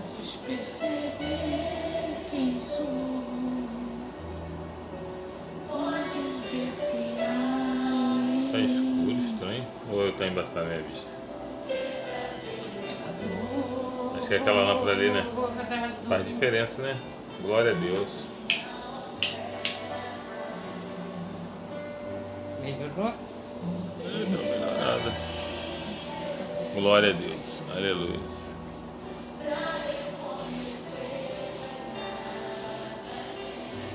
Podes perceber quem sou. Podes ver se há. Tá escuro, estranho. Ou eu tô embaçado na minha vista? Acho que é aquela lâmpada ali, né? Faz diferença, né? Glória a Deus. Melhorou? Não melhorou nada. Glória a Deus. Aleluia.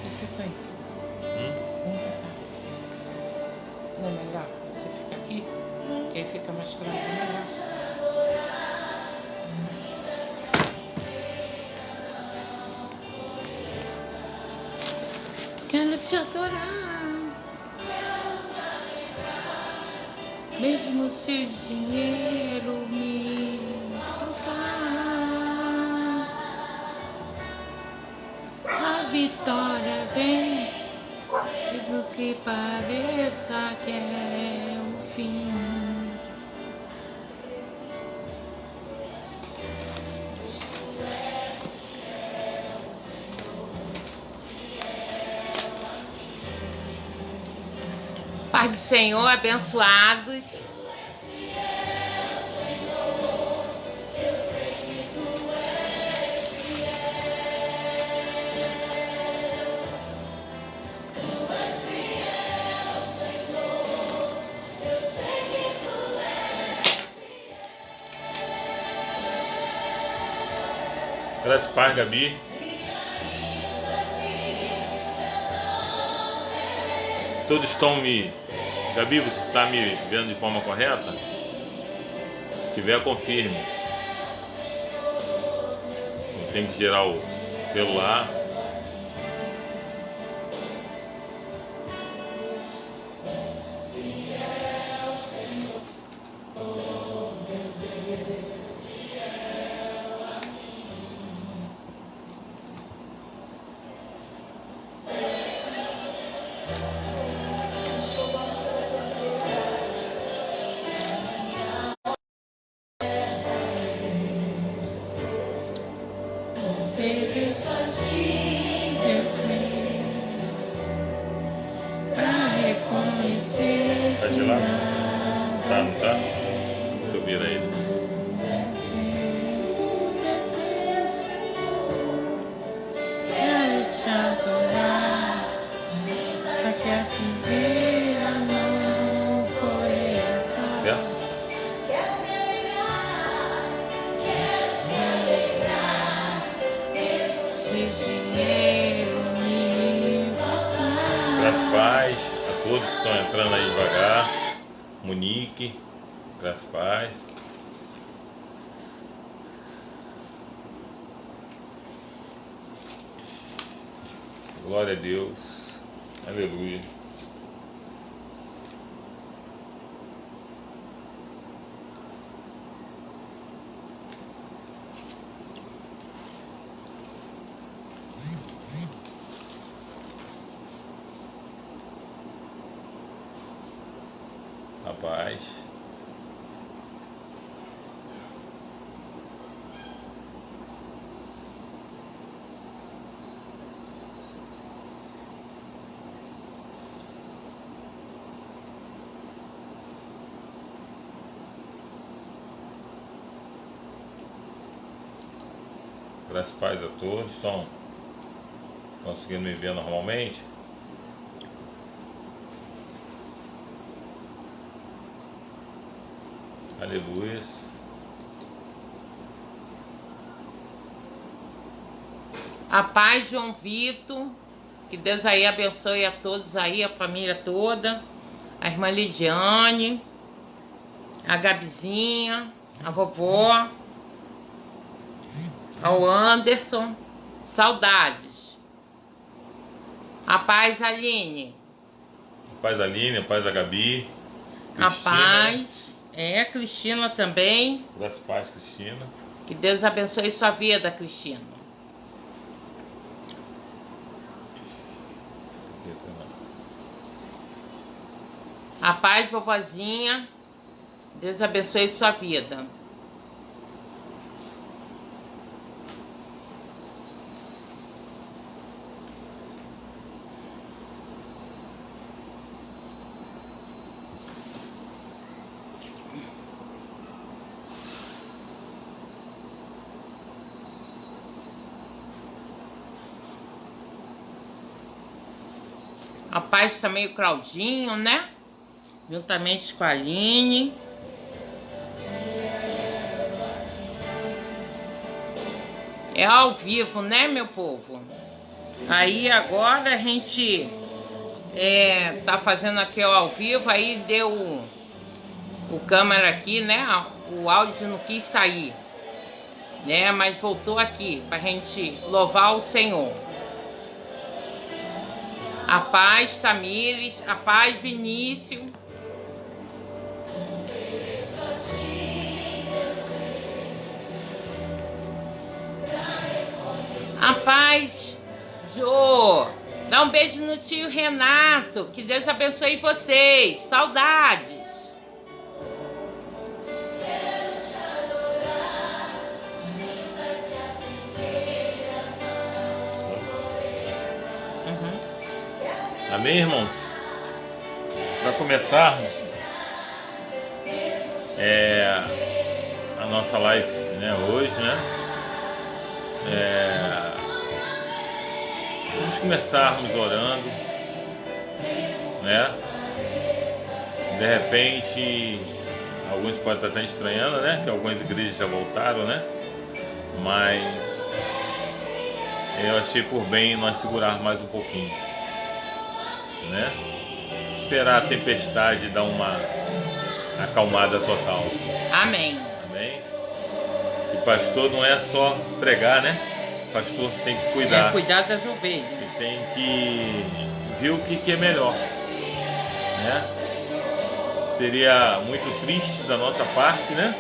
E fica aí. Vem pra cá. Não é melhor? Você fica aqui, que aí fica mais claro, melhor. Quero te adorar, mesmo se o dinheiro me faltar. A vitória vem, mesmo que pareça que é o fim. Paz do Senhor, abençoados. Graças a Deus, Gabi. Todos estão me... Gabi, você está me vendo de forma correta? Se tiver, confirme. Não tem que girar o celular. Ofereço a ti, Deus meu, pra reconhecer Tá de lá? Tá, não tá? Deixa eu virar ele. quero te adorar, pra que a primeira não foi essa. Certo? Graças a paz a todos que estão entrando aí devagar. Monique, graças a paz. Glória a Deus. Aleluia. Rapaz. Graças a paz a todos. Estão conseguindo me ver normalmente? Aleluia. A paz, João Vitor. Que Deus aí abençoe a todos aí, a família toda. A irmã Lidiane, a Gabizinha, a vovó, ao Anderson. Saudades. A paz, Aline. A paz Aline, a paz a Gabi. A paz. A Cristina também. Graças a paz, Cristina. Que Deus abençoe sua vida, Cristina. A paz, vovozinha. Deus abençoe sua vida. A paz também o Claudinho, né? Juntamente com a Aline. É ao vivo, né, meu povo? Aí agora a gente tá fazendo aqui ao vivo, aí deu o câmera aqui, né? O áudio não quis sair, né? Mas voltou aqui pra gente louvar o Senhor. A paz, Tamires, a paz, Vinícius. A paz, Jô. Dá um beijo no tio Renato. Que Deus abençoe vocês. Saudades. Amém, irmãos? Para começarmos a nossa live, né, hoje, né? Vamos começarmos orando, né? De repente, alguns podem estar até estranhando, né? Que algumas igrejas já voltaram, né? Mas eu achei por bem nós segurar mais um pouquinho, né? Esperar a tempestade dar uma acalmada total. Amém. Amém. O pastor não é só pregar, né? O pastor tem que cuidar. Cuidar das ovelhas. E tem que ver o que é melhor, né? Seria muito triste da nossa parte, né?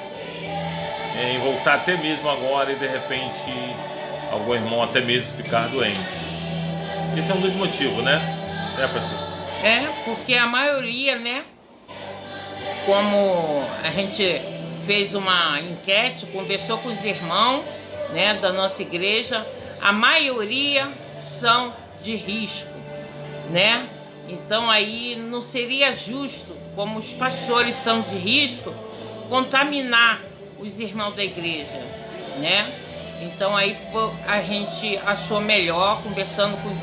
Em voltar até mesmo agora e de repente algum irmão até mesmo ficar doente. Esse é um dos motivos, né? Pastor? Porque a maioria, né? Como a gente fez uma enquete, conversou com os irmãos, né, da nossa igreja, a maioria são de risco, né? Então aí não seria justo, como os pastores são de risco, contaminar os irmãos da igreja, né? Então aí a gente achou melhor, conversando com os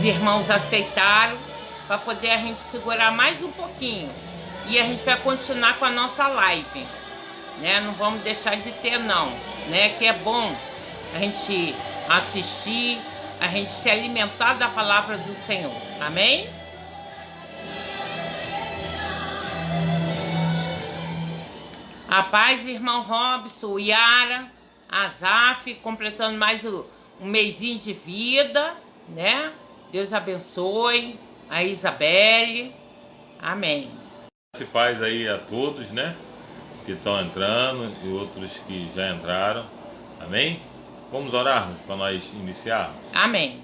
irmãos aceitaram, para poder a gente segurar mais um pouquinho. E a gente vai continuar com a nossa live, né? Não vamos deixar de ter não, né? Que é bom a gente assistir, a gente se alimentar da palavra do Senhor. Amém? A paz, irmão Robson, o Yara, a Zaf, completando mais um mesinho de vida, né? Deus abençoe. A Isabelle. Amém. Paz aí a todos, né? Que estão entrando e outros que já entraram. Amém? Vamos orarmos para nós iniciarmos? Amém.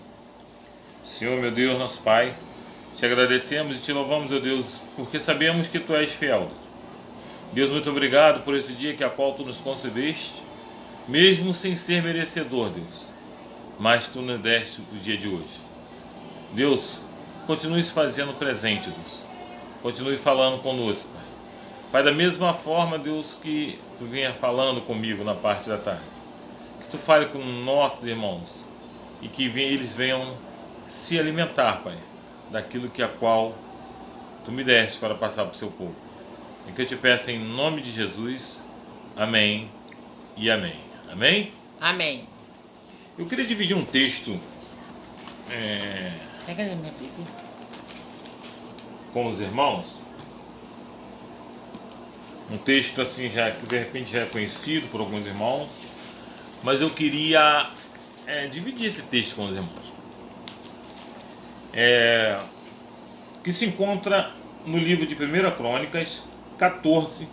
Senhor, meu Deus, nosso Pai, te agradecemos e te louvamos, meu Deus, porque sabemos que Tu és fiel. Deus, muito obrigado por esse dia que a qual Tu nos concedeste, mesmo sem ser merecedor, Deus. Mas Tu nos deste o dia de hoje. Deus, continue se fazendo presente, Deus. Continue falando conosco, Pai. Pai, da mesma forma, Deus, que Tu vinha falando comigo na parte da tarde. Que Tu fale com nossos irmãos e que eles venham se alimentar, Pai, daquilo que a qual Tu me deste para passar para o Seu povo. E que eu te peço em nome de Jesus. Amém e amém. Amém? Amém. Eu queria dividir um texto Pega ali minha Bíblia. com os irmãos. Um texto assim já que de repente já é conhecido por alguns irmãos, mas eu queria dividir esse texto com os irmãos. Que se encontra no livro de 1 Crônicas 14,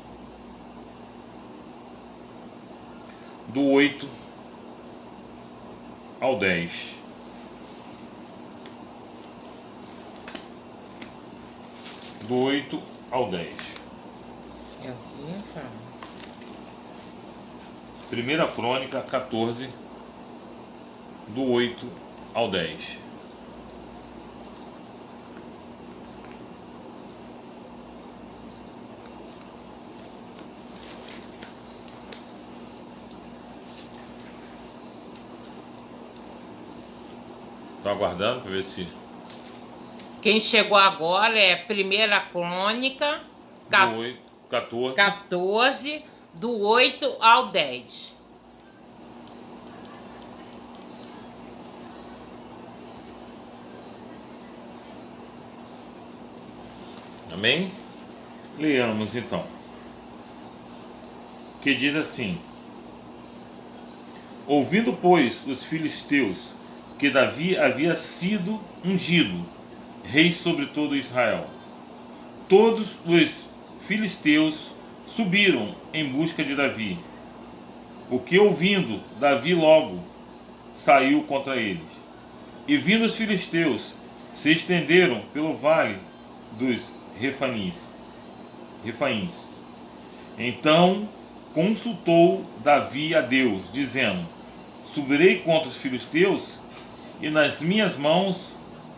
do 8 ao 10. Do 8 ao 10. É o que fala? 1 Crônica 14, do 8 ao 10. Estou aguardando para ver se Quem chegou agora é 1 Crônica, Do 14. 14, do 8 ao 10. Amém? Leamos então. Que diz assim: ouvindo, pois, os filisteus que Davi havia sido ungido rei sobre todo Israel, todos os filisteus subiram em busca de Davi. O que, ouvindo, Davi logo saiu contra eles. E vindo os filisteus, se estenderam pelo vale dos Refaíns. Então consultou Davi a Deus, dizendo: subirei contra os filisteus, e nas minhas mãos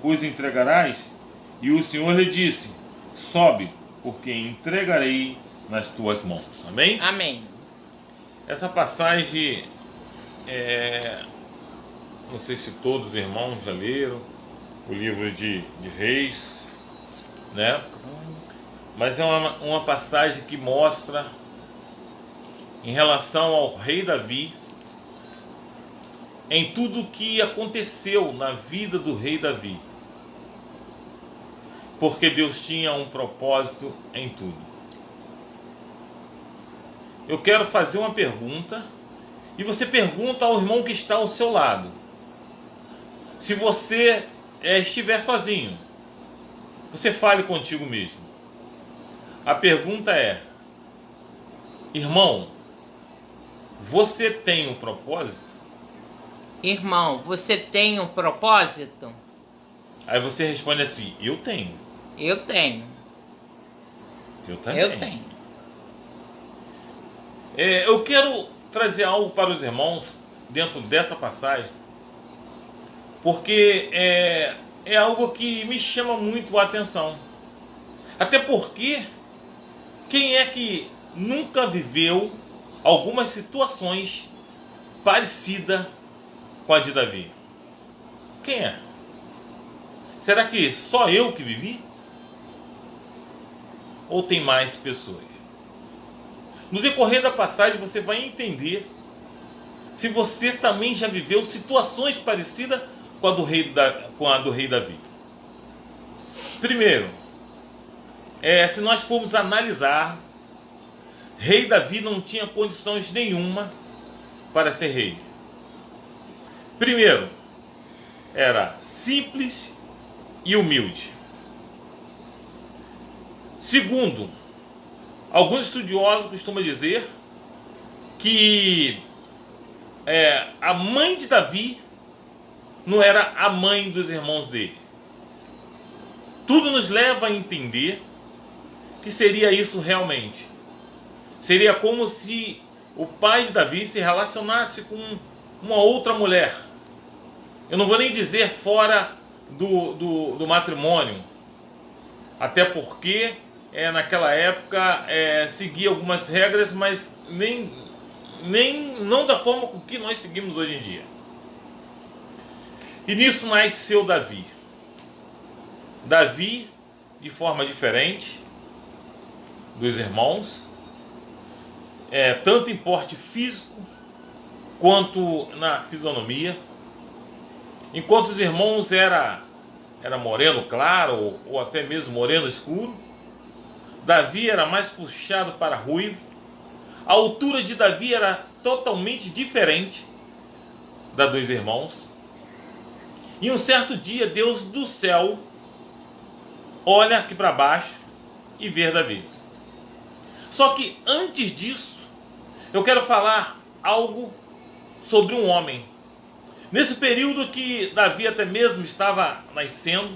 os entregarás? E o Senhor lhe disse: sobe, porque entregarei nas tuas mãos. Amém? Amém. Essa passagem, não sei se todos os irmãos já leram o livro de Reis, né? Mas é uma passagem que mostra, em relação ao rei Davi, em tudo o que aconteceu na vida do rei Davi, porque Deus tinha um propósito em tudo. Eu quero fazer uma pergunta, e você pergunta ao irmão que está ao seu lado. Se você estiver sozinho, você fale contigo mesmo. A pergunta é: irmão, você tem um propósito? Irmão, você tem um propósito? Aí você responde assim: eu tenho. Eu tenho. Eu também. Eu tenho. Eu quero trazer algo para os irmãos dentro dessa passagem, porque é algo que me chama muito a atenção. Até porque, quem é que nunca viveu algumas situações parecidas com a de Davi? Quem é? Será que só eu que vivi? Ou tem mais pessoas? No decorrer da passagem você vai entender se você também já viveu situações parecidas com a do rei Davi. Primeiro, se nós formos analisar, rei Davi não tinha condições nenhuma para ser rei. Primeiro, era simples e humilde. Segundo, alguns estudiosos costumam dizer que a mãe de Davi não era a mãe dos irmãos dele. Tudo nos leva a entender que seria isso realmente. Seria como se o pai de Davi se relacionasse com uma outra mulher. Eu não vou nem dizer fora do matrimônio, até porque naquela época seguia algumas regras, mas não da forma com que nós seguimos hoje em dia. E nisso nasceu Davi. Davi, de forma diferente dos irmãos, tanto em porte físico quanto na fisionomia. Enquanto os irmãos era moreno claro ou até mesmo moreno escuro, Davi era mais puxado para ruivo. A altura de Davi era totalmente diferente da dos irmãos. E um certo dia, Deus do céu olha aqui para baixo e vê Davi. Só que antes disso, eu quero falar algo sobre um homem. Nesse período que Davi até mesmo estava nascendo,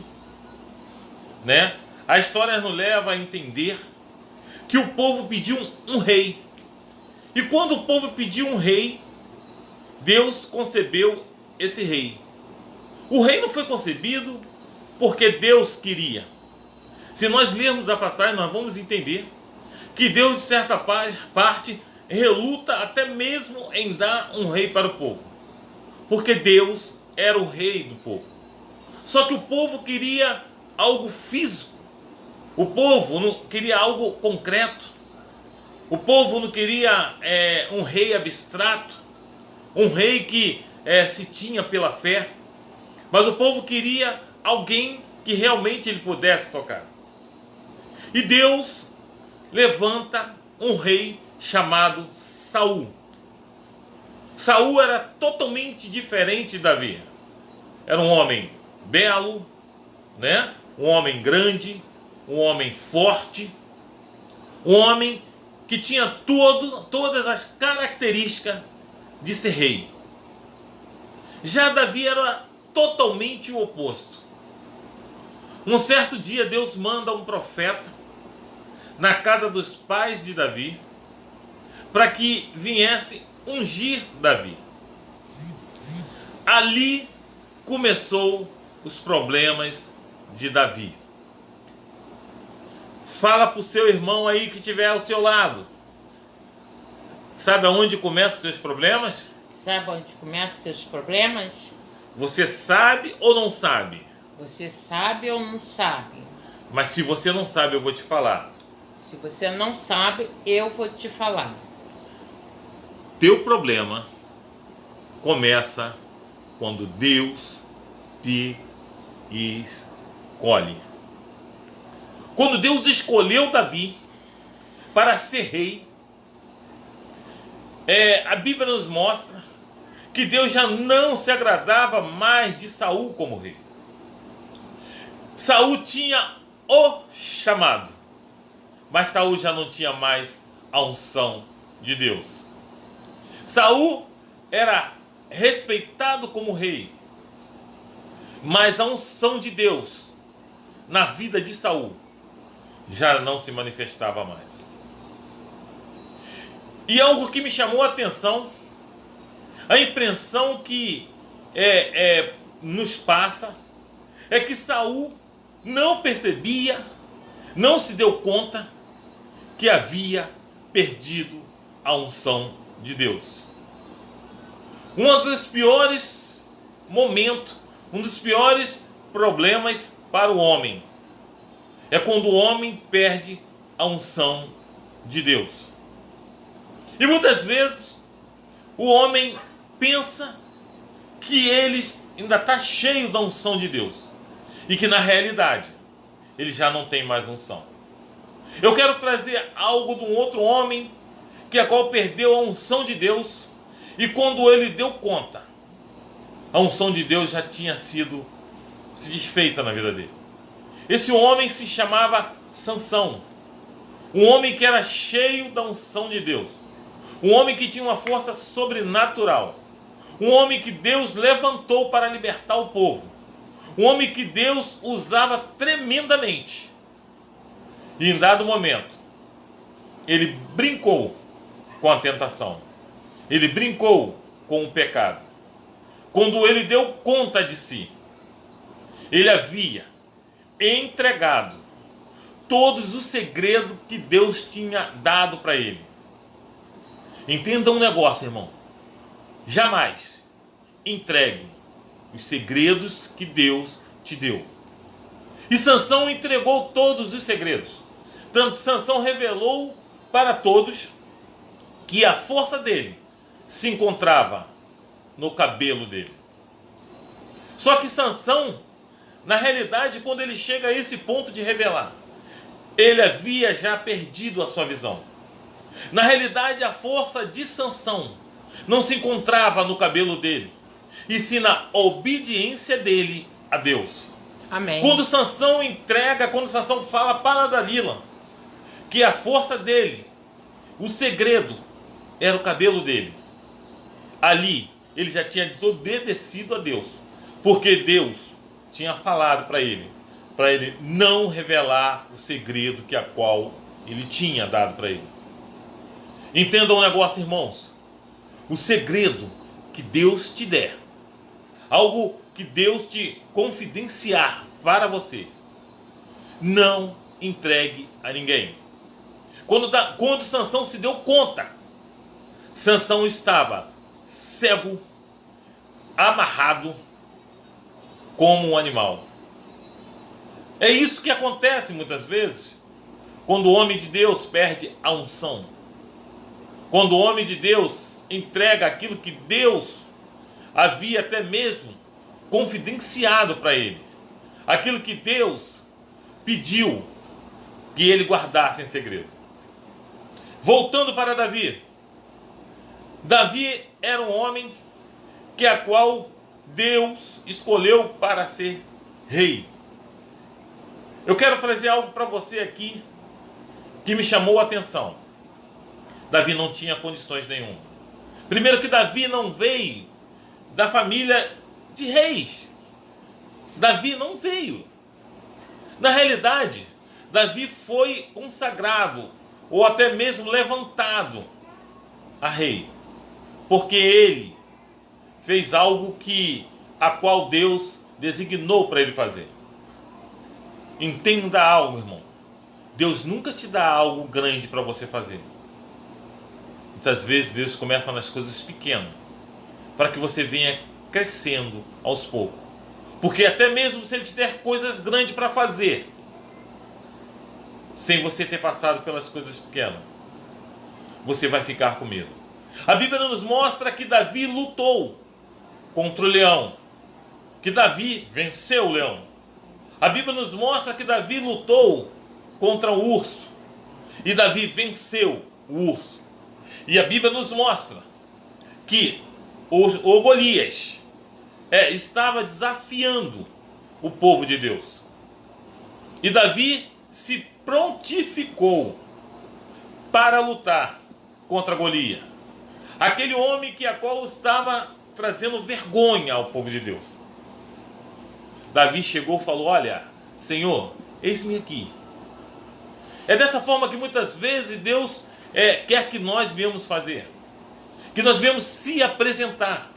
né? A história nos leva a entender que o povo pediu um rei. E quando o povo pediu um rei, Deus concebeu esse rei. O rei não foi concebido porque Deus queria. Se nós lermos a passagem, nós vamos entender que Deus, de certa parte, reluta até mesmo em dar um rei para o povo. Porque Deus era o rei do povo. Só que o povo queria algo físico. O povo não queria algo concreto. O povo não queria um rei abstrato, um rei que se tinha pela fé, mas o povo queria alguém que realmente ele pudesse tocar. E Deus levanta um rei chamado Saul. Saul era totalmente diferente de Davi. Era um homem belo, né? Um homem grande, um homem forte, um homem que tinha todas as características de ser rei. Já Davi era totalmente o oposto. Um certo dia Deus manda um profeta na casa dos pais de Davi para que viesse ungir Davi. Ali começou os problemas de Davi. Fala para o seu irmão aí que estiver ao seu lado. Sabe aonde começam os seus problemas? Sabe onde começam os seus problemas? Você sabe ou não sabe? Você sabe ou não sabe? Mas se você não sabe, eu vou te falar. Se você não sabe, eu vou te falar. Teu problema começa quando Deus te escolhe. Quando Deus escolheu Davi para ser rei, a Bíblia nos mostra que Deus já não se agradava mais de Saul como rei. Saul tinha o chamado, mas Saul já não tinha mais a unção de Deus. Saul era respeitado como rei, mas a unção de Deus na vida de Saul já não se manifestava mais. E algo que me chamou a atenção, a impressão que nos passa, é que Saul não percebia, não se deu conta que havia perdido a unção de Deus. Um dos piores momentos, um dos piores problemas para o homem é quando o homem perde a unção de Deus. E muitas vezes o homem pensa que ele ainda está cheio da unção de Deus e que na realidade ele já não tem mais unção. Eu quero trazer algo de um outro homem que a qual perdeu a unção de Deus, e quando ele deu conta, a unção de Deus já tinha se desfeita na vida dele. Esse homem se chamava Sansão, um homem que era cheio da unção de Deus, um homem que tinha uma força sobrenatural, um homem que Deus levantou para libertar o povo, um homem que Deus usava tremendamente. E em dado momento, ele brincou com a tentação, ele brincou com o pecado. Quando ele deu conta de si, ele havia entregado todos os segredos que Deus tinha dado para ele. Entenda um negócio, irmão. Jamais entregue os segredos que Deus te deu. E Sansão entregou todos os segredos. Tanto Sansão revelou para todos que a força dele se encontrava no cabelo dele. Só que Sansão, na realidade, quando ele chega a esse ponto de revelar, ele havia já perdido a sua visão. Na realidade, a força de Sansão não se encontrava no cabelo dele, e sim na obediência dele a Deus. Amém. Quando Sansão fala para Dalila que a força dele, o segredo, era o cabelo dele, ali ele já tinha desobedecido a Deus, porque Deus tinha falado para ele não revelar o segredo que a qual ele tinha dado para ele. Entendam um negócio, irmãos. O segredo que Deus te der, algo que Deus te confidenciar para você, não entregue a ninguém. Quando Sansão se deu conta, Sansão estava cego, amarrado como um animal. É isso que acontece muitas vezes quando o homem de Deus perde a unção. Quando o homem de Deus entrega aquilo que Deus havia até mesmo confidenciado para ele. Aquilo que Deus pediu que ele guardasse em segredo. Voltando para Davi. Davi era um homem a qual Deus escolheu para ser rei. Eu quero trazer algo para você aqui que me chamou a atenção. Davi não tinha condições nenhuma. Primeiro que Davi não veio da família de reis. Davi não veio. Na realidade, Davi foi consagrado ou até mesmo levantado a rei, porque ele fez algo a qual Deus designou para ele fazer. Entenda algo, irmão. Deus nunca te dá algo grande para você fazer. Muitas vezes Deus começa nas coisas pequenas, para que você venha crescendo aos poucos. Porque até mesmo se Ele te der coisas grandes para fazer, sem você ter passado pelas coisas pequenas, você vai ficar com medo. A Bíblia nos mostra que Davi lutou contra o leão, que Davi venceu o leão. A Bíblia nos mostra que Davi lutou contra o urso, e Davi venceu o urso. E a Bíblia nos mostra que o Golias estava desafiando o povo de Deus. E Davi se prontificou para lutar contra Golias, aquele homem a qual estava trazendo vergonha ao povo de Deus. Davi chegou e falou: olha, Senhor, eis-me aqui. É dessa forma que muitas vezes Deus quer que nós venhamos fazer, que nós venhamos se apresentar,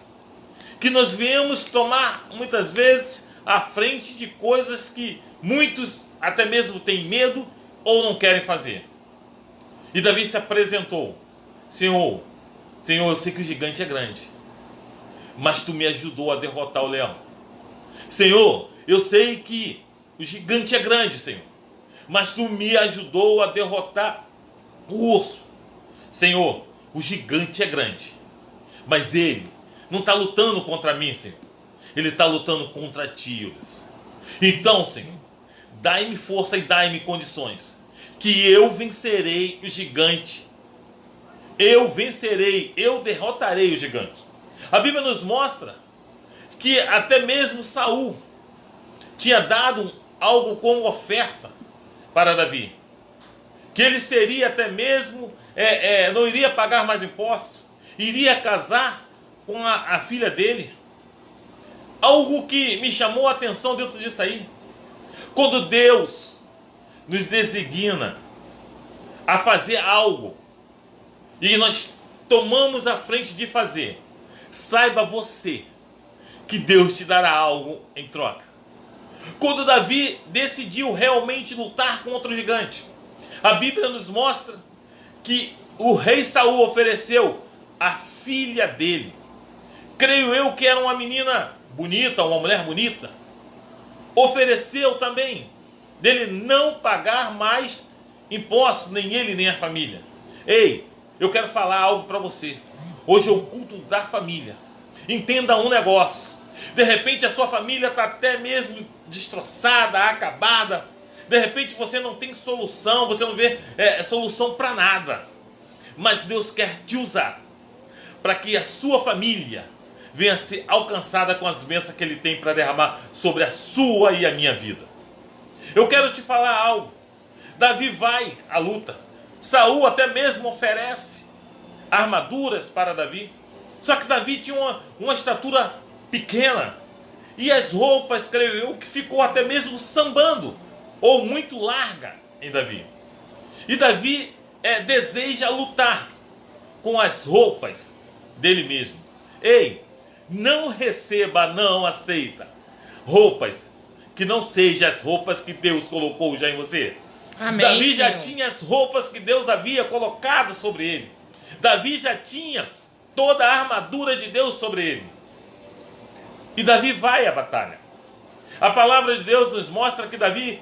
que nós venhamos tomar muitas vezes à frente de coisas que muitos até mesmo têm medo ou não querem fazer. E Davi se apresentou: Senhor, eu sei que o gigante é grande, mas tu me ajudou a derrotar o leão. Senhor, eu sei que o gigante é grande, Senhor, mas tu me ajudou a derrotar o urso. Senhor, o gigante é grande, mas ele não está lutando contra mim, Senhor. Ele está lutando contra ti, ó Deus. Então, Senhor, dai-me força e dai-me condições, que eu vencerei o gigante. Eu vencerei, eu derrotarei o gigante. A Bíblia nos mostra que até mesmo Saul tinha dado algo como oferta para Davi, que ele seria até mesmo, não iria pagar mais impostos, iria casar com a filha dele. Algo que me chamou a atenção dentro disso aí: quando Deus nos designa a fazer algo e nós tomamos a frente de fazer, saiba você que Deus te dará algo em troca. Quando Davi decidiu realmente lutar contra o gigante, a Bíblia nos mostra que o rei Saul ofereceu a filha dele. Creio eu que era uma menina bonita, uma mulher bonita. Ofereceu também dele não pagar mais impostos, nem ele nem a família. Ei, eu quero falar algo para você. Hoje é o culto da família. Entenda um negócio. De repente a sua família está até mesmo destroçada, acabada. De repente você não tem solução, você não vê solução para nada. Mas Deus quer te usar para que a sua família venha a ser alcançada com as bênçãos que Ele tem para derramar sobre a sua e a minha vida. Eu quero te falar algo. Davi vai à luta. Saul até mesmo oferece armaduras para Davi. Só que Davi tinha uma estatura pequena. E as roupas, creio eu, que ficou até mesmo sambando, ou muito larga em Davi. E Davi deseja lutar com as roupas dele mesmo. Ei, não receba, não aceita roupas que não sejam as roupas que Deus colocou já em você. Amém, Davi já Senhor. tinha as roupas que Deus havia colocado sobre ele. Davi já tinha toda a armadura de Deus sobre ele. E Davi vai à batalha. A palavra de Deus nos mostra que Davi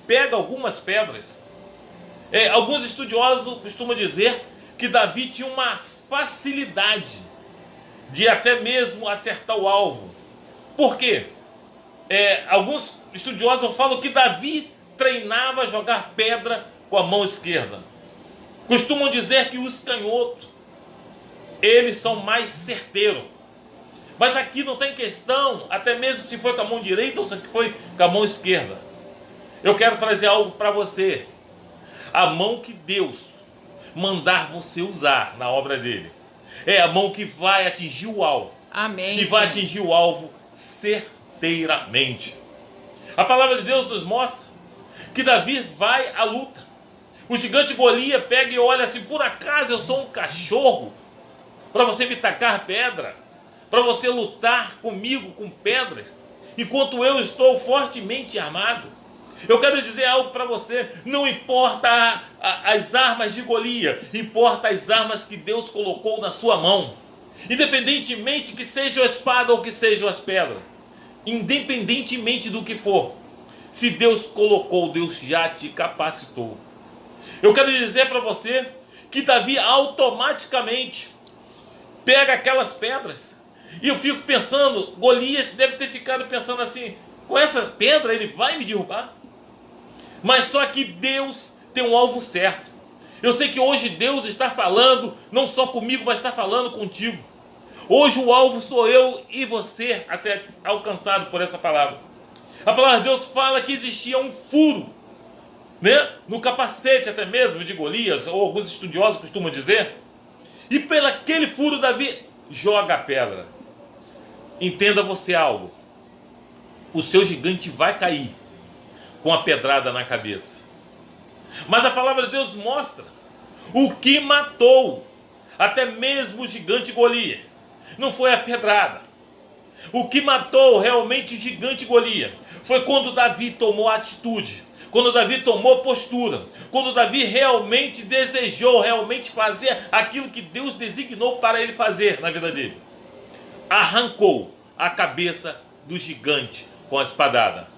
pega algumas pedras. Alguns estudiosos costumam dizer que Davi tinha uma facilidade de até mesmo acertar o alvo. Por quê? Alguns estudiosos falam que Davi treinava a jogar pedra com a mão esquerda. Costumam dizer que os canhotos, eles são mais certeiros. Mas aqui não tem questão, até mesmo se foi com a mão direita ou se foi com a mão esquerda. Eu quero trazer algo para você. A mão que Deus mandar você usar na obra dele é a mão que vai atingir o alvo. Amém. E vai atingir o alvo certeiramente. A palavra de Deus nos mostra que Davi vai à luta. O gigante Golias pega e olha assim: por acaso eu sou um cachorro para você me tacar pedra? Para você lutar comigo com pedras? Enquanto eu estou fortemente armado? Eu quero dizer algo para você: não importa as armas de Golias, importa as armas que Deus colocou na sua mão. Independentemente que seja a espada ou que sejam as pedras, independentemente do que for, se Deus colocou, Deus já te capacitou. Eu quero dizer para você que Davi automaticamente pega aquelas pedras. E eu fico pensando, Golias deve ter ficado pensando assim: com essa pedra ele vai me derrubar? Mas só que Deus tem um alvo certo. Eu sei que hoje Deus está falando, não só comigo, mas está falando contigo. Hoje o alvo sou eu e você a ser alcançado por essa palavra. A palavra de Deus fala que existia um furo, né, no capacete até mesmo de Golias, ou alguns estudiosos costumam dizer. E pelo aquele furo Davi joga a pedra. Entenda você algo: o seu gigante vai cair com a pedrada na cabeça. Mas a palavra de Deus mostra o que matou até mesmo o gigante Golias. Não foi a pedrada. O que matou realmente o gigante Golias foi quando Davi tomou atitude, quando Davi tomou postura, quando Davi realmente desejou realmente fazer aquilo que Deus designou para ele fazer na vida dele. Arrancou a cabeça do gigante com a espadada.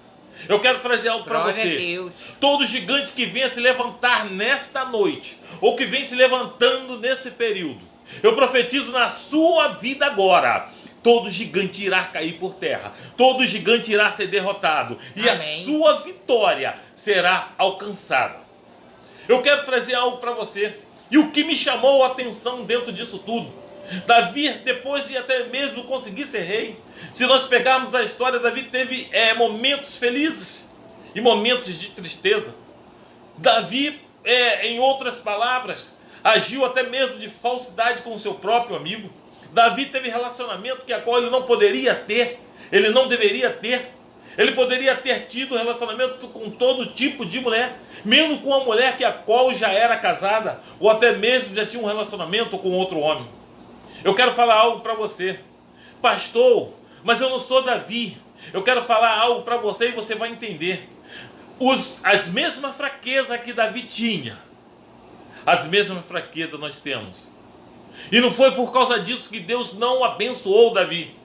Eu quero trazer algo para você. Todo gigante que venha se levantar nesta noite, ou que vem se levantando nesse período, eu profetizo na sua vida agora: todo gigante irá cair por terra, todo gigante irá ser derrotado, e Amém. A sua vitória será alcançada. Eu quero trazer algo para você. E o que me chamou a atenção dentro disso tudo: Davi, depois de até mesmo conseguir ser rei, se nós pegarmos a história, Davi teve momentos felizes e momentos de tristeza. Davi, em outras palavras, agiu até mesmo de falsidade com o seu próprio amigo. Davi teve relacionamento que a qual ele não poderia ter, ele não deveria ter. Ele poderia ter tido relacionamento com todo tipo de mulher, menos com uma mulher que a qual já era casada, ou até mesmo já tinha um relacionamento com outro homem. Eu quero falar algo para você: pastor, mas eu não sou Davi. Eu quero falar algo para você e você vai entender. As mesmas fraquezas que Davi tinha, as mesmas fraquezas nós temos. E não foi por causa disso que Deus não abençoou Davi.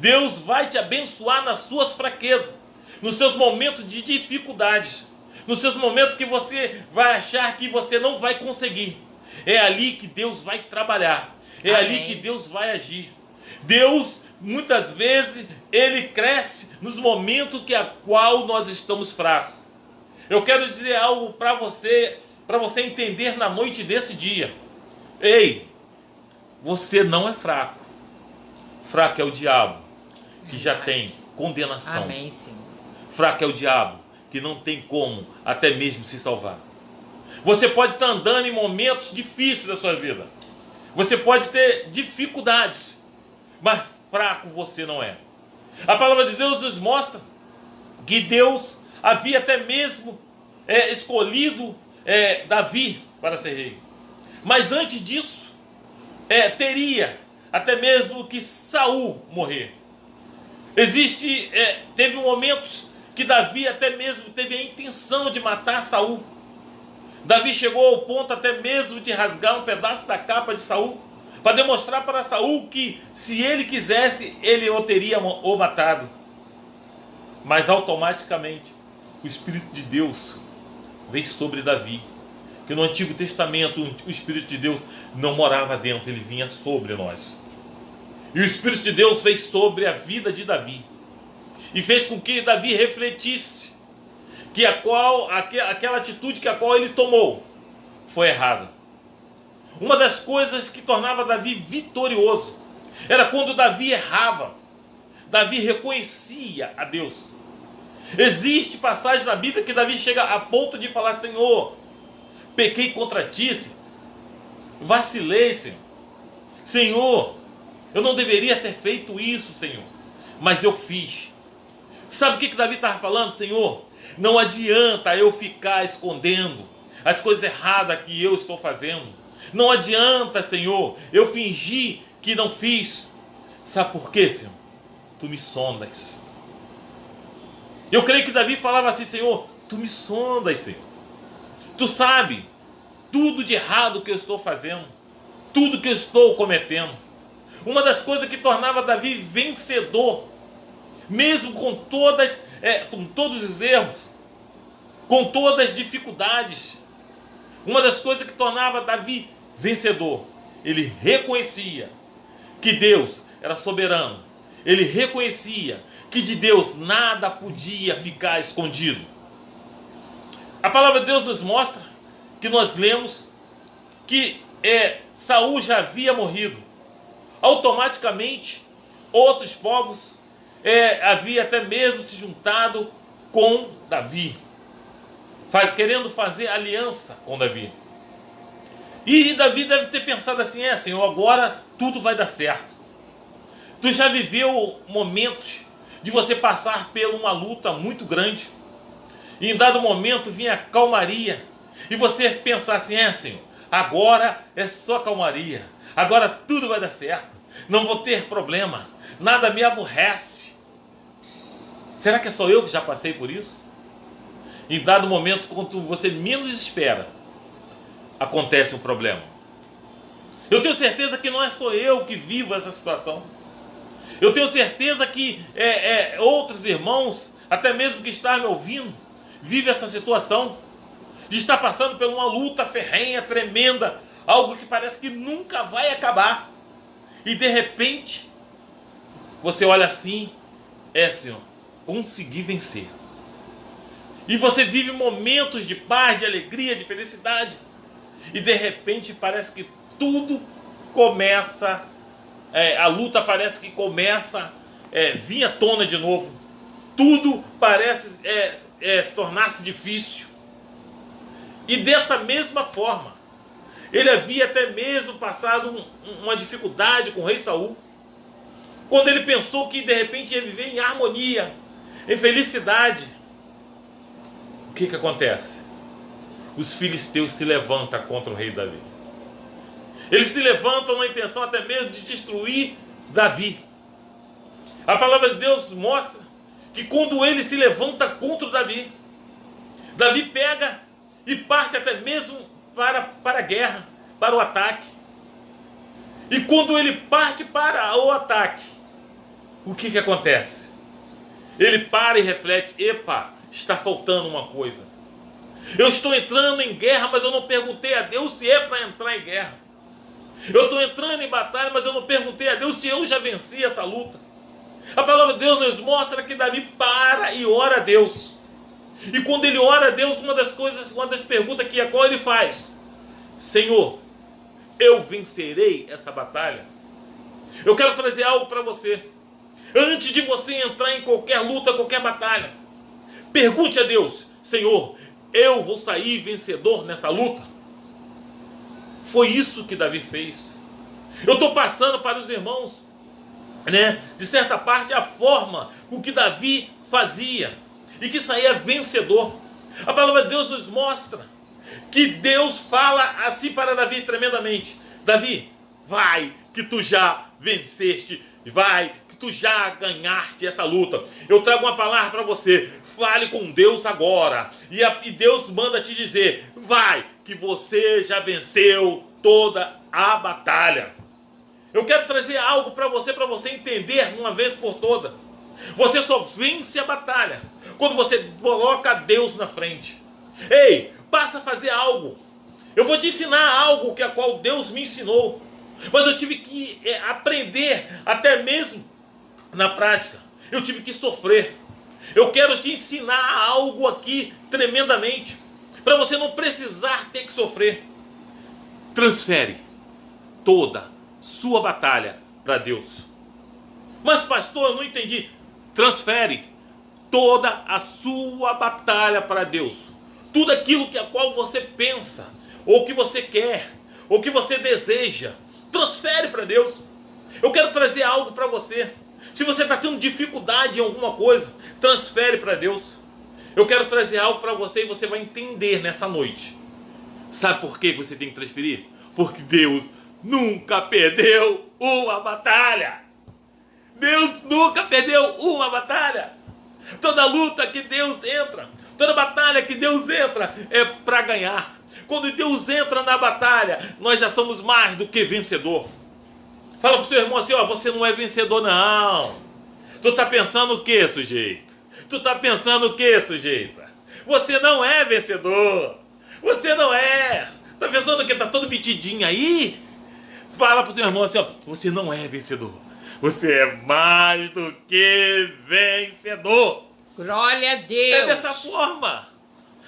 Deus vai te abençoar nas suas fraquezas, nos seus momentos de dificuldades, nos seus momentos que você vai achar que você não vai conseguir. É ali que Deus vai trabalhar. É Amém. Ali que Deus vai agir. Deus, muitas vezes, Ele cresce nos momentos que a qual nós estamos fracos. Eu quero dizer algo para você entender na noite desse dia. Ei, você não é fraco. Fraco é o diabo, que já tem condenação. Amém, Senhor. Fraco é o diabo, que não tem como até mesmo se salvar. Você pode estar andando em momentos difíceis da sua vida. Você pode ter dificuldades, mas fraco você não é. A palavra de Deus nos mostra que Deus havia até mesmo escolhido Davi para ser rei. Mas antes disso, teria até mesmo que Saul morrer. Teve momentos que Davi até mesmo teve a intenção de matar Saul. Davi chegou ao ponto até mesmo de rasgar um pedaço da capa de Saul, para demonstrar para Saul que, se ele quisesse, ele o teria matado. Mas automaticamente, o Espírito de Deus veio sobre Davi. Que no Antigo Testamento o Espírito de Deus não morava dentro, ele vinha sobre nós. E o Espírito de Deus veio sobre a vida de Davi. E fez com que Davi refletisse que aquela atitude que a qual ele tomou foi errada. Uma das coisas que tornava Davi vitorioso era quando Davi errava. Davi reconhecia a Deus. Existe passagem na Bíblia que Davi chega a ponto de falar: Senhor, pequei contra ti, Senhor. Vacilei, Senhor. Senhor, eu não deveria ter feito isso, Senhor, mas eu fiz. Sabe o que Davi estava falando? Senhor, não adianta eu ficar escondendo as coisas erradas que eu estou fazendo. Não adianta, Senhor, eu fingir que não fiz. Sabe por quê, Senhor? Tu me sondas. Eu creio que Davi falava assim: Senhor, tu me sondas, Senhor. Tu sabe tudo de errado que eu estou fazendo, tudo que eu estou cometendo. Uma das coisas que tornava Davi vencedor, mesmo com todos os erros, com todas as dificuldades, uma das coisas que tornava Davi vencedor, ele reconhecia que Deus era soberano. Ele reconhecia que de Deus nada podia ficar escondido. A palavra de Deus nos mostra, que nós lemos, que Saul já havia morrido. Automaticamente, outros povos havia até mesmo se juntado com Davi, querendo fazer aliança com Davi. E Davi deve ter pensado assim: Senhor, agora tudo vai dar certo. Tu já viveu momentos de você passar por uma luta muito grande, e em dado momento vinha a calmaria, e você pensar assim: Senhor, agora é só calmaria, agora tudo vai dar certo, não vou ter problema, nada me aborrece. Será que é só eu que já passei por isso? Em dado momento, quando você menos espera, acontece um problema. Eu tenho certeza que não é só eu que vivo essa situação. Eu tenho certeza que outros irmãos, até mesmo que estão me ouvindo, vivem essa situação de estar passando por uma luta ferrenha, tremenda, algo que parece que nunca vai acabar. E de repente, você olha assim: Senhor, consegui vencer. E você vive momentos de paz, de alegria, de felicidade. E de repente parece que tudo começa, a luta parece que começa a vir à tona de novo. Tudo parece tornar-se difícil. E dessa mesma forma, ele havia até mesmo passado uma dificuldade com o rei Saul, quando ele pensou que de repente ia viver em harmonia, em felicidade. O que acontece? Os filisteus se levantam contra o rei Davi. Eles se levantam na intenção até mesmo de destruir Davi. A palavra de Deus mostra que quando ele se levanta contra Davi, Davi pega e parte até mesmo para a guerra, para o ataque. E quando ele parte para o ataque, o que acontece? Ele para e reflete: epa, está faltando uma coisa. Eu estou entrando em guerra, mas eu não perguntei a Deus se é para entrar em guerra. Eu estou entrando em batalha, mas eu não perguntei a Deus se eu já venci essa luta. A palavra de Deus nos mostra que Davi para e ora a Deus. E quando ele ora a Deus, uma das perguntas a qual ele faz: Senhor, eu vencerei essa batalha? Eu quero trazer algo para você. Antes de você entrar em qualquer luta, qualquer batalha, pergunte a Deus: Senhor, eu vou sair vencedor nessa luta? Foi isso que Davi fez. Eu estou passando para os irmãos, de certa parte, a forma com que Davi fazia e que saía vencedor. A palavra de Deus nos mostra que Deus fala assim para Davi tremendamente: Davi, vai que tu já venceste, vai que tu já ganhaste essa luta. Eu trago uma palavra para você: fale com Deus agora. E Deus manda te dizer: vai que você já venceu toda a batalha. Eu quero trazer algo para você entender de uma vez por toda. Você só vence a batalha quando você coloca Deus na frente. Ei, passa a fazer algo. Eu vou te ensinar algo que a qual Deus me ensinou. Mas eu tive que aprender até mesmo na prática. Eu tive que sofrer. Eu quero te ensinar algo aqui tremendamente, para você não precisar ter que sofrer. Transfere toda sua batalha para Deus. Mas pastor, eu não entendi. Transfere toda a sua batalha para Deus. Tudo aquilo que a qual você pensa, ou que você quer, ou que você deseja, transfere para Deus. Eu quero trazer algo para você. Se você está tendo dificuldade em alguma coisa, transfere para Deus. Eu quero trazer algo para você e você vai entender nessa noite. Sabe por que você tem que transferir? Porque Deus nunca perdeu uma batalha. Deus nunca perdeu uma batalha. Toda luta que Deus entra, toda batalha que Deus entra é para ganhar. Quando Deus entra na batalha, nós já somos mais do que vencedor. Fala pro seu irmão assim, ó, você não é vencedor não. Tu tá pensando o que, sujeito? Tu tá pensando o que, sujeita? Você não é vencedor. Você não é. Tá pensando o que? Tá todo metidinho aí? Fala pro seu irmão assim, ó, você não é vencedor. Você é mais do que vencedor. Glória a Deus. É dessa forma.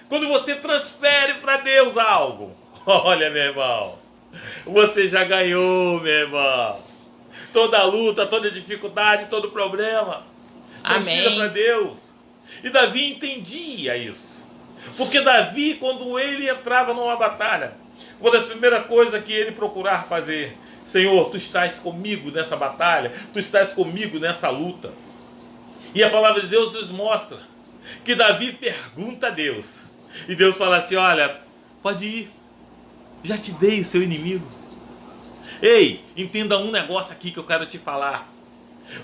Quando você transfere para Deus algo, olha, meu irmão, você já ganhou, meu irmão. Toda luta, toda dificuldade, todo problema, transfira para Deus. E Davi entendia isso. Porque Davi, quando ele entrava numa batalha, uma das primeiras coisas que ele procurava fazer, Senhor, Tu estás comigo nessa batalha, Tu estás comigo nessa luta. E a palavra de Deus nos mostra que Davi pergunta a Deus. E Deus fala assim, olha, pode ir, já te dei o seu inimigo. Ei, entenda um negócio aqui que eu quero te falar.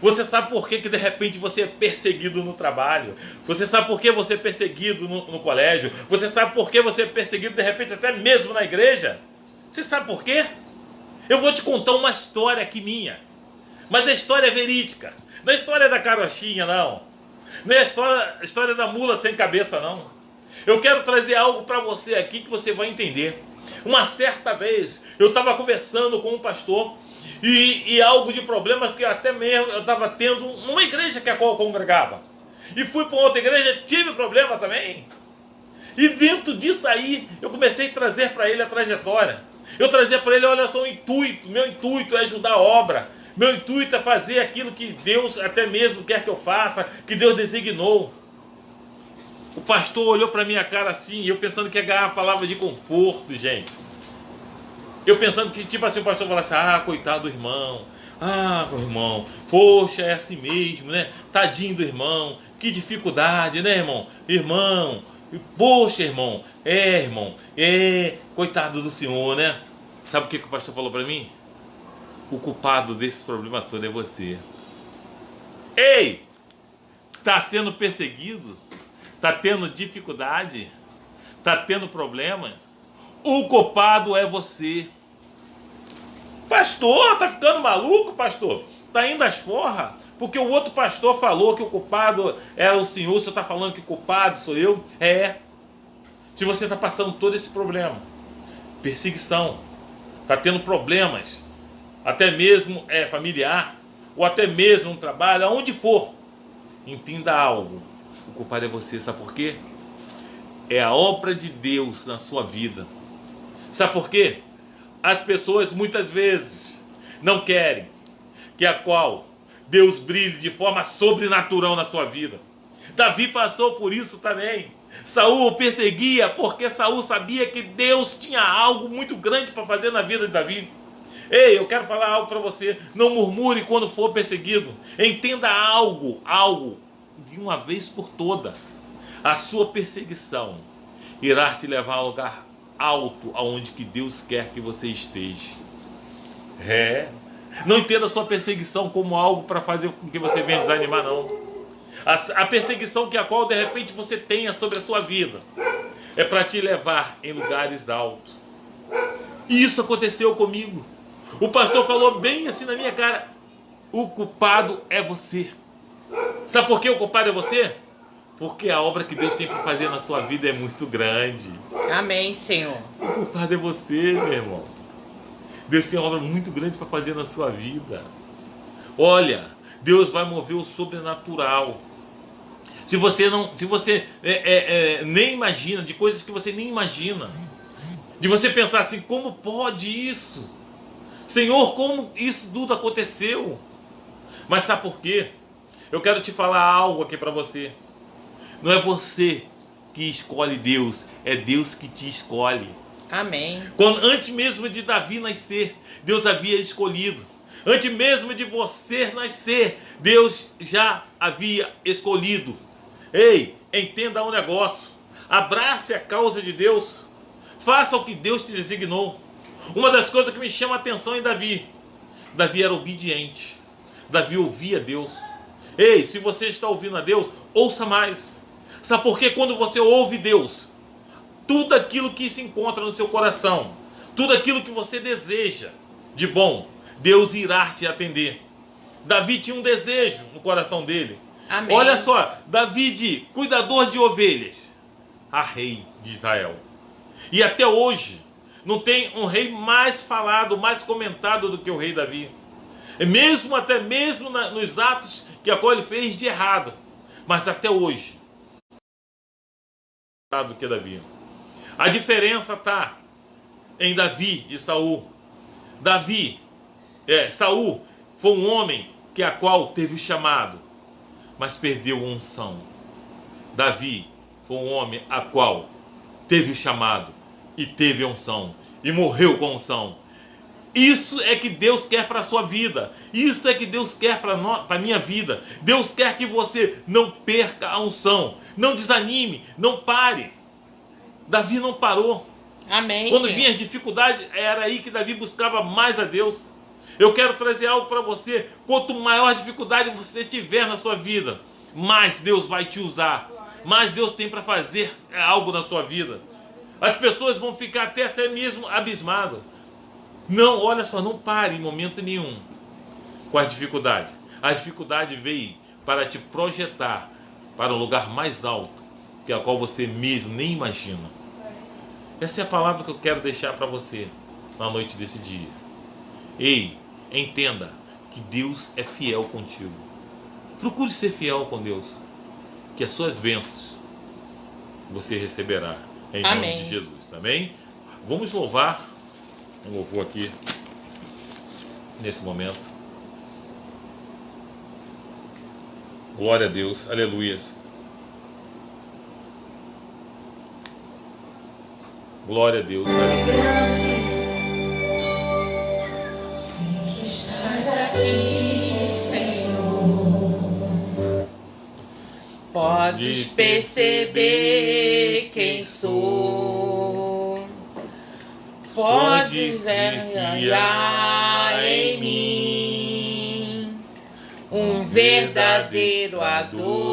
Você sabe por que de repente você é perseguido no trabalho? Você sabe por que você é perseguido no colégio? Você sabe por que você é perseguido de repente até mesmo na igreja? Você sabe por quê? Eu vou te contar uma história aqui minha. Mas a história é verídica. Não é a história da carochinha, não. Não é a história da mula sem cabeça, não. Eu quero trazer algo para você aqui que você vai entender. Uma certa vez, eu estava conversando com um pastor e algo de problema que até mesmo eu estava tendo numa igreja que a qual eu congregava. E fui para outra igreja, tive problema também. E dentro disso aí, eu comecei a trazer para ele a trajetória. Eu trazia para ele, olha só, o intuito. Meu intuito é ajudar a obra. Meu intuito é fazer aquilo que Deus até mesmo quer que eu faça, que Deus designou. O pastor olhou para minha cara assim, eu pensando que ia ganhar uma palavra de conforto, gente. Eu pensando que, tipo assim, o pastor falasse, coitado do irmão. Irmão, poxa, é assim mesmo, né? Tadinho do irmão, que dificuldade, né, irmão? Irmão, poxa, irmão, coitado do senhor, né? Sabe o que o pastor falou para mim? O culpado desse problema todo é você. Ei, tá sendo perseguido? Tá tendo dificuldade? Tá tendo problema? O culpado é você. Pastor, tá ficando maluco, pastor? Tá indo às forras? Porque o outro pastor falou que o culpado era o senhor, o senhor tá falando que o culpado sou eu? É. Se você tá passando todo esse problema, perseguição, tá tendo problemas, até mesmo familiar, ou até mesmo no trabalho, aonde for, entenda algo. O culpado é você, sabe por quê? É a obra de Deus na sua vida. Sabe por quê? As pessoas muitas vezes não querem que a qual Deus brilhe de forma sobrenatural na sua vida. Davi passou por isso também. Saul o perseguia porque Saul sabia que Deus tinha algo muito grande para fazer na vida de Davi. Ei, eu quero falar algo para você. Não murmure quando for perseguido. Entenda algo de uma vez por toda. A sua perseguição irá te levar a um lugar alto aonde que Deus quer que você esteja. Não entenda a sua perseguição como algo para fazer com que você venha desanimar, não. A perseguição que a qual de repente você tenha sobre a sua vida é para te levar em lugares altos. E isso aconteceu comigo. O pastor falou bem assim na minha cara: o culpado é você. Sabe por que o culpado é você? Porque a obra que Deus tem para fazer na sua vida é muito grande. Amém, Senhor. O culpado é você, meu irmão. Deus tem uma obra muito grande para fazer na sua vida. Olha, Deus vai mover o sobrenatural. Se você nem imagina, de coisas que você nem imagina, de você pensar assim, como pode isso? Senhor, como isso tudo aconteceu? Mas sabe por quê? Eu quero te falar algo aqui para você. Não é você que escolhe Deus, é Deus que te escolhe. Amém. Antes mesmo de Davi nascer, Deus havia escolhido. Antes mesmo de você nascer, Deus já havia escolhido. Ei, entenda um negócio. Abrace a causa de Deus. Faça o que Deus te designou. Uma das coisas que me chama a atenção em Davi. Davi era obediente. Davi ouvia Deus. Ei, se você está ouvindo a Deus, ouça mais. Sabe por quê? Quando você ouve Deus, tudo aquilo que se encontra no seu coração, tudo aquilo que você deseja de bom, Deus irá te atender. Davi tinha um desejo no coração dele. Amém. Olha só, Davi, cuidador de ovelhas, a rei de Israel. E até hoje, não tem um rei mais falado, mais comentado do que o rei Davi. Até mesmo nos atos que a qual ele fez de errado. Mas até hoje, do que Davi. A diferença está em Davi e Saul. Saul foi um homem a qual teve o chamado, mas perdeu a unção. Davi foi um homem a qual teve o chamado e teve a unção e morreu com a unção. Isso é que Deus quer para a sua vida. Isso é que Deus quer para a minha vida. Deus quer que você não perca a unção. Não desanime, não pare. Davi não parou. Amém. Quando vinha as dificuldades, era aí que Davi buscava mais a Deus. Eu quero trazer algo para você. Quanto maior a dificuldade você tiver na sua vida, mais Deus vai te usar. Mais Deus tem para fazer algo na sua vida. As pessoas vão ficar até mesmo abismadas. Não, olha só, não pare em momento nenhum com a dificuldade. A dificuldade veio para te projetar para um lugar mais alto, que é a qual você mesmo nem imagina. Essa é a palavra que eu quero deixar para você na noite desse dia. Ei, entenda que Deus é fiel contigo. Procure ser fiel com Deus, que as suas bênçãos você receberá em nome de Jesus, amém? Vamos louvar um louvor aqui nesse momento. Glória a Deus, aleluias. Glória a Deus, aleluia. Sei que estás aqui, Senhor. Podes perceber quem sou. Podes enviar em mim um verdadeiro adorador.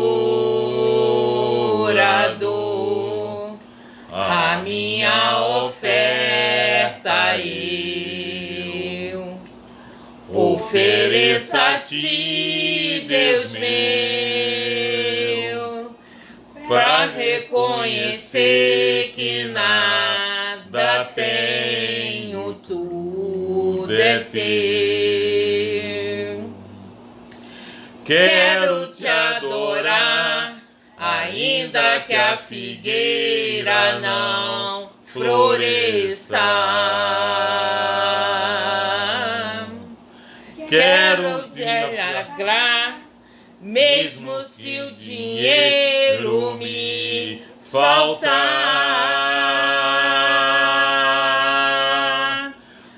A minha oferta eu ofereço a ti, Deus meu, para reconhecer que nada tenho, tudo é teu. Quero te adorar, ainda que a figueira não floresça. Quero te alegrar, mesmo se o dinheiro me faltar.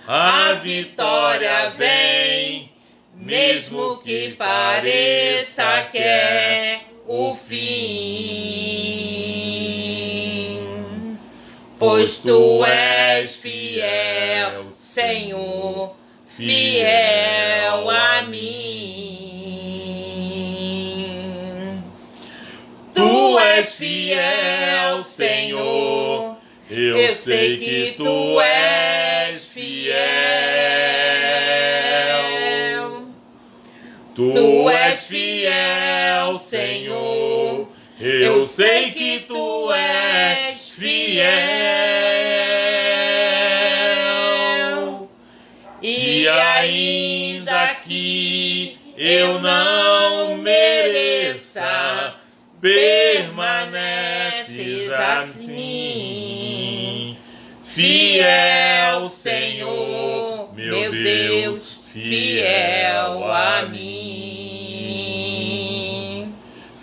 A vitória vem, mesmo que pareça que é o fim. Pois tu és fiel, Senhor, fiel a mim. Tu és fiel, Senhor, eu sei que tu és fiel. Tu és fiel, fiel, Senhor. Eu sei que tu és fiel. E ainda que eu não mereça, permaneces assim. Fiel, Senhor, meu Deus, fiel a mim.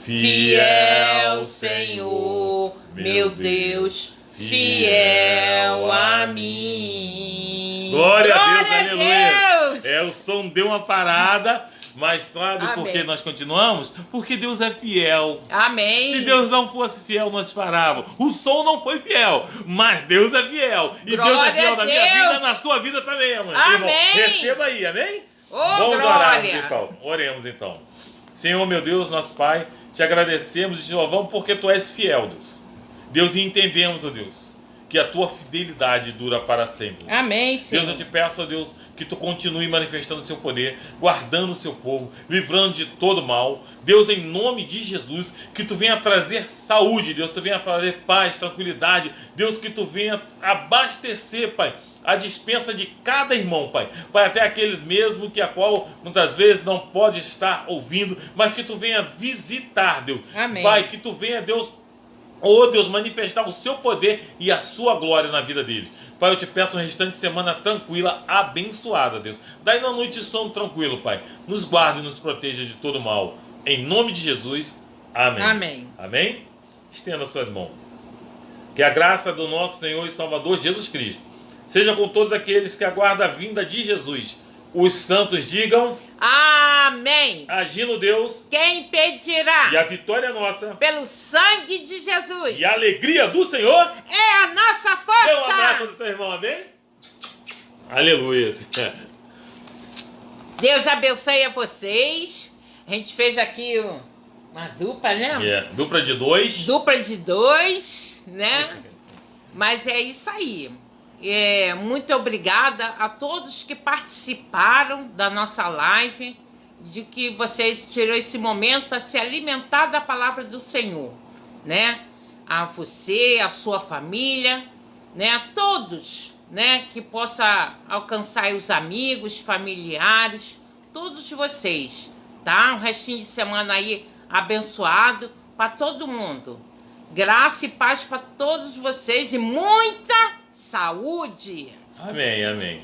Fiel, Senhor, meu Deus, fiel a mim. Glória a Deus, aleluia. O som deu uma parada, mas sabe por que nós continuamos? Porque Deus é fiel. Amém. Se Deus não fosse fiel, nós parávamos. O som não foi fiel, mas Deus é fiel. E glória Deus é fiel na minha vida, na sua vida também, amém. Irmão, receba aí, amém? Vamos orar então. Oremos então. Senhor, meu Deus, nosso Pai, te agradecemos e te louvamos porque tu és fiel, Deus. Deus, e entendemos, ó Deus, que a tua fidelidade dura para sempre. Amém, Senhor. Deus, eu te peço, ó Deus, que tu continue manifestando o seu poder, guardando o seu povo, livrando de todo mal. Deus, em nome de Jesus, que tu venha trazer saúde, Deus, que tu venha trazer paz, tranquilidade. Deus, que tu venha abastecer, Pai, a dispensa de cada irmão, Pai. Pai, até aqueles mesmo que a qual muitas vezes não pode estar ouvindo, mas que tu venha visitar, Deus. Amém. Pai, que tu venha, Deus, oh Deus, manifestar o seu poder e a sua glória na vida deles. Pai, eu te peço um restante de semana tranquila, abençoada, Deus. Daí na noite sono tranquilo, Pai. Nos guarde e nos proteja de todo mal. Em nome de Jesus, amém. Amém. Amém? Estenda suas mãos. Que a graça do nosso Senhor e Salvador Jesus Cristo seja com todos aqueles que aguardam a vinda de Jesus. Os santos digam: amém. Agindo Deus, quem impedirá? E a vitória é nossa, pelo sangue de Jesus. E a alegria do Senhor é a nossa força. Dê um abraço do seu irmão, amém? Aleluia. Deus abençoe a vocês. A gente fez aqui uma dupla, né? Dupla de dois. Dupla de dois, né? Mas é isso aí. Muito obrigada a todos que participaram da nossa live, de que vocês tiram esse momento para se alimentar da palavra do Senhor, né? A você, a sua família, né? A todos, né? Que possa alcançar os amigos, familiares, todos vocês, tá? Um restinho de semana aí abençoado para todo mundo. Graça e paz para todos vocês e muita saúde. Amém, amém.